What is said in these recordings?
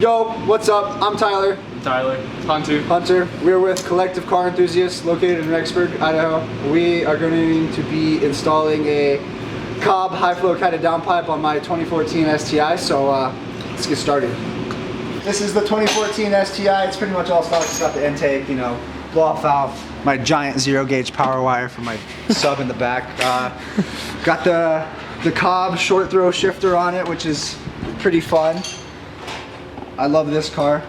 Yo, what's up? I'm Tyler. Tyler. Hunter. Hunter. We're with Collective Car Enthusiasts located in Rexburg, Idaho. We are going to be installing a Cobb High-Flow Catted Downpipe on my 2014 STI, so let's get started. This is the 2014 STI. It's pretty much all stock. It's got the intake, you know, blow-off valve, my giant zero-gauge power wire for my sub in the back. Got the Cobb short throw shifter on it, which is pretty fun. I love this car.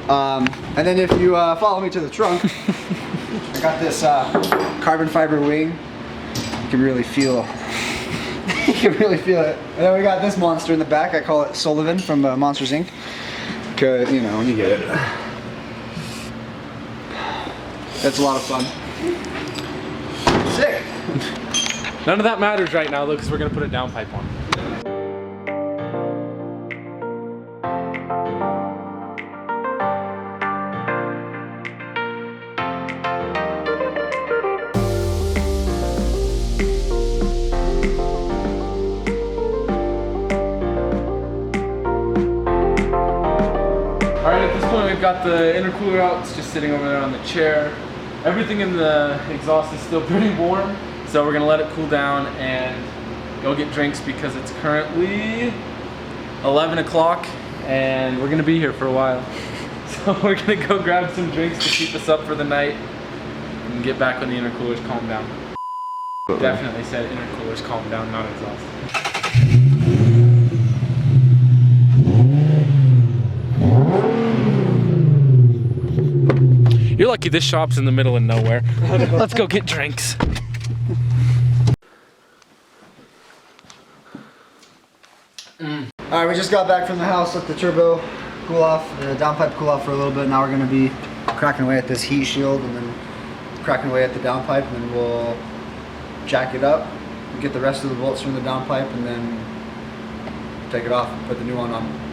And then if you follow me to the trunk, I got this carbon fiber wing. You can really feel you can really feel it. And then we got this monster in the back. I call it Sullivan from Monsters Inc. Cause you know, you get it. That's a lot of fun. Sick. None of that matters right now though, because we're gonna put a downpipe on. Alright, at this point we've got the intercooler out. It's just sitting over there on the chair. Everything in the exhaust is still pretty warm, so we're gonna let it cool down and go get drinks because it's currently 11 o'clock and we're gonna be here for a while. So we're gonna go grab some drinks to keep us up for the night and get back when the intercooler's calmed down. Definitely said intercooler's calmed down, not exhaust. You're lucky this shop's in the middle of nowhere. Let's go get drinks. Alright, we just got back from the house, let the turbo cool off, the downpipe cool off for a little bit. Now we're going to be cracking away at this heat shield and then cracking away at the downpipe, and then we'll jack it up, get the rest of the bolts from the downpipe, and then take it off, put the new one on.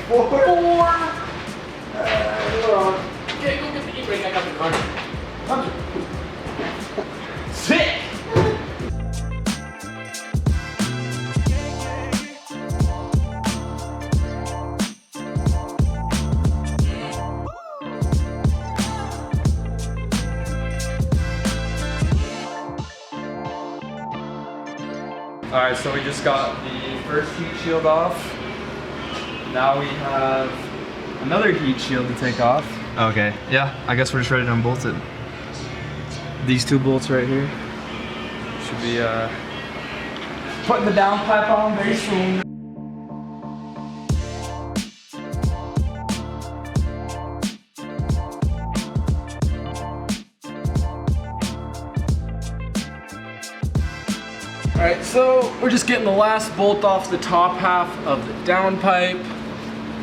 Four. We're on. Okay, go get the e-brake. I got the car. Sick! Alright, so we just got the first heat shield off. Now we have another heat shield to take off. Okay, yeah, I guess we're just ready to unbolt it. These two bolts right here should be putting the downpipe on very soon. Alright, so we're just getting the last bolt off the top half of the downpipe.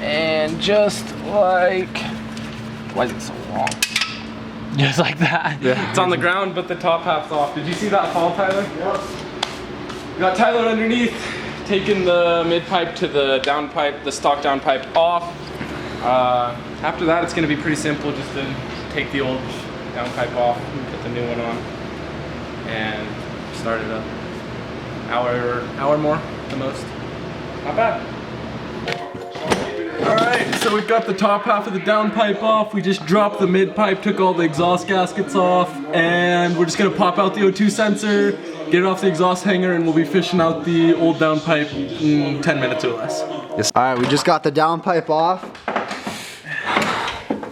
And just like, why is it so long? Just like that. Yeah. It's on the ground, but the top half's off. Did you see that fall, Tyler? Yep. We got Tyler underneath, taking the mid pipe to the downpipe, the stock downpipe off. After that, it's gonna be pretty simple, just to take the old downpipe off and put the new one on and start it up. Hour more, the most. Not bad. Alright, so we've got the top half of the downpipe off. We just dropped the mid pipe, took all the exhaust gaskets off, and we're just gonna pop out the O2 sensor, get it off the exhaust hanger, and we'll be fishing out the old downpipe in 10 minutes or less. Yes. Alright, we just got the downpipe off.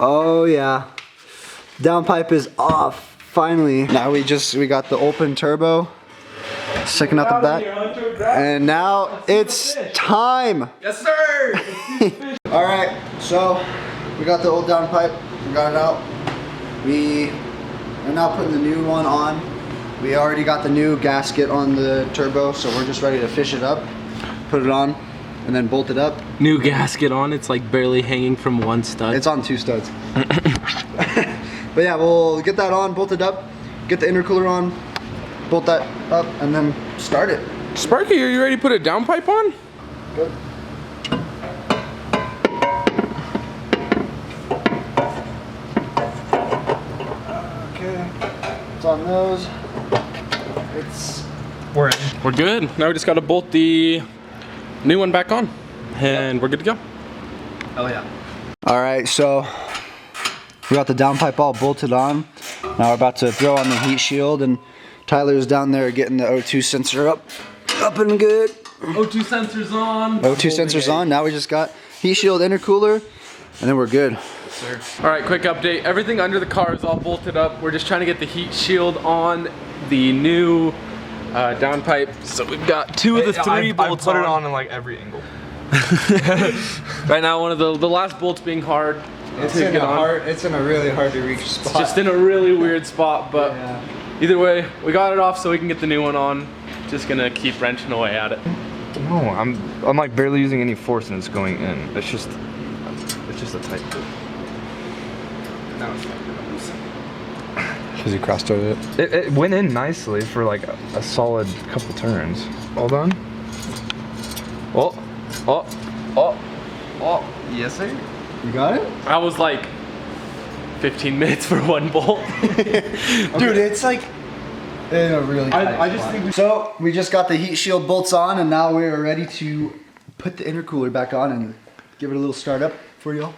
Oh yeah. Downpipe is off, finally. Now we got the open turbo. Checking out the back. And now it's time. Yes, sir. All right, so we got the old downpipe. We got it out. We are now putting the new one on. We already got the new gasket on the turbo, so we're just ready to fish it up, put it on, and then bolt it up. New gasket on. It's like barely hanging from one stud. It's on 2 studs. But yeah, we'll get that on, bolt it up, get the intercooler on, bolt that up and then start it. Sparky, are you ready to put a downpipe on? Good. Okay, it's on those. We're good. Now we just gotta bolt the new one back on, and we're good to go. Oh yeah. All right, so we got the downpipe all bolted on. Now we're about to throw on the heat shield, and Tyler's down there getting the O2 sensor up and good. O2 sensors on. O2 sensors on. Now we just got heat shield, intercooler, and then we're good. Sir. All right, quick update. Everything under the car is all bolted up. We're just trying to get the heat shield on the new downpipe. So we've got two of the three bolts I put it on in like every angle. Right now, one of the last bolts being hard. It's in a really hard to reach spot. It's just in a really weird spot, but yeah. Either way, we got it off so we can get the new one on. Just gonna keep wrenching away at it. No, I'm like barely using any force and it's going in. It's just a tight fit. Now it's like Because you cross-threaded it. It went in nicely for like a solid couple turns. All done? Oh. Yes, sir. You got it? I was like 15 minutes for one bolt. Dude, it's like in a really tight I just spot. think So we just got the heat shield bolts on, and now we are ready to put the intercooler back on and give it a little start up for y'all.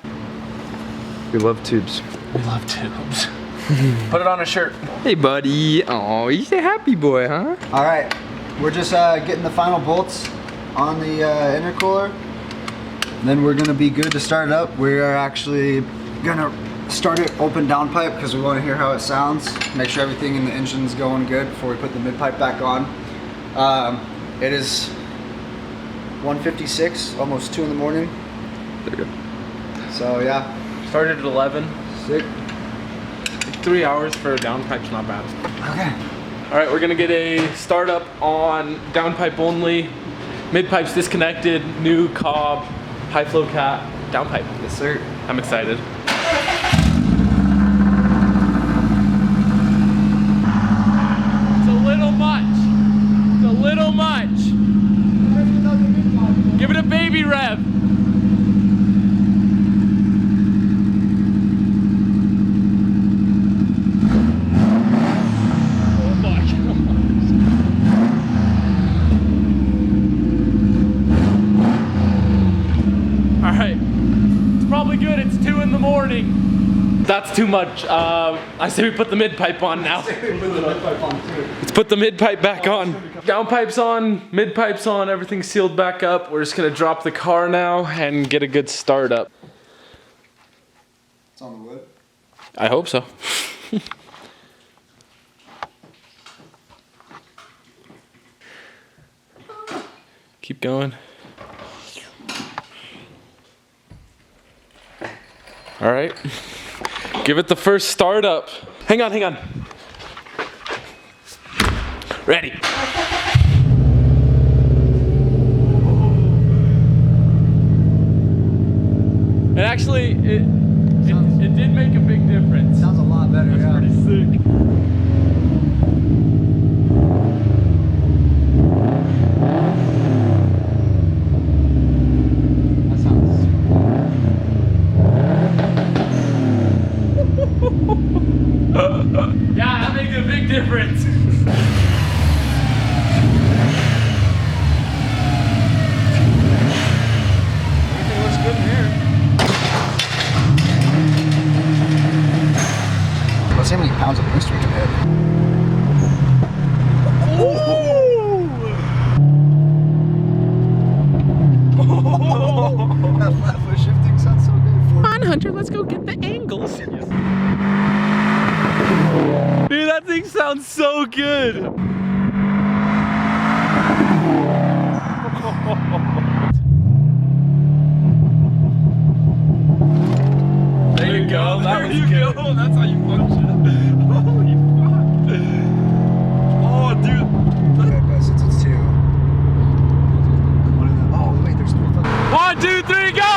We love tubes. We love tubes. Put it on a shirt. Hey, buddy. Oh, he's a happy boy, huh? All right, we're just getting the final bolts on the intercooler. And then we're gonna be good to start it up. We are actually gonna start it open downpipe because we want to hear how it sounds. Make sure everything in the engine's going good before we put the mid pipe back on. It is 1:56, almost 2 in the morning. There you go. So yeah. Started at 11. Sick. 3 hours for a downpipe's not bad. Okay. All right, we're gonna get a startup on downpipe only. Mid pipe's disconnected. New Cobb High-Flow Cat downpipe. Yes, sir. I'm excited. It's a little much. It's a little much. Give it a baby rev. Oh my gosh. All right. It's probably good. It's 2 in the morning. That's too much. I say we put the mid pipe on now. Let's put the mid pipe back on. Down pipe's on, mid pipe's on, everything's sealed back up. We're just gonna drop the car now and get a good start up. It's on the wood. I hope so. Keep going. All right. Give it the first start up. Hang on, hang on. Ready. And actually, it did make a big difference. Sounds a lot better, That's yeah. pretty sick. That sounds Yeah, that makes a big difference. Everything looks good in here. Let's see how many pounds of booster we can hit. That flat foot shifting sounds so good. Come on, Hunter, let's go get the angles. Dude, that thing sounds so good. There you go. That was good. That's how you function. Holy fuck. Oh, dude. Okay, guys, it's 2. Oh, wait, there's 3 fucking. 1, 2, 3, go!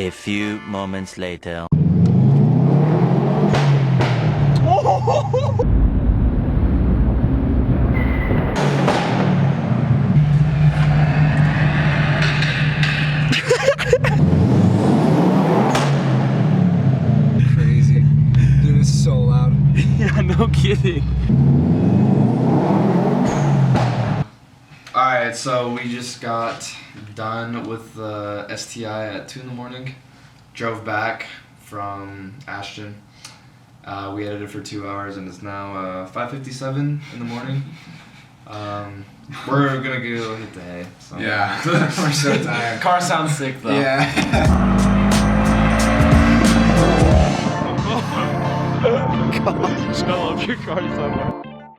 A few moments later. Crazy. Dude, it's so loud. Yeah, no kidding. Alright, so we just got done with the STI at 2 in the morning. Drove back from Ashton. We edited for 2 hours and it's now 5:57 in the morning. We're gonna go hit the hay. So. Yeah, we're so tired. Car sounds sick though. Yeah. I love your car so much.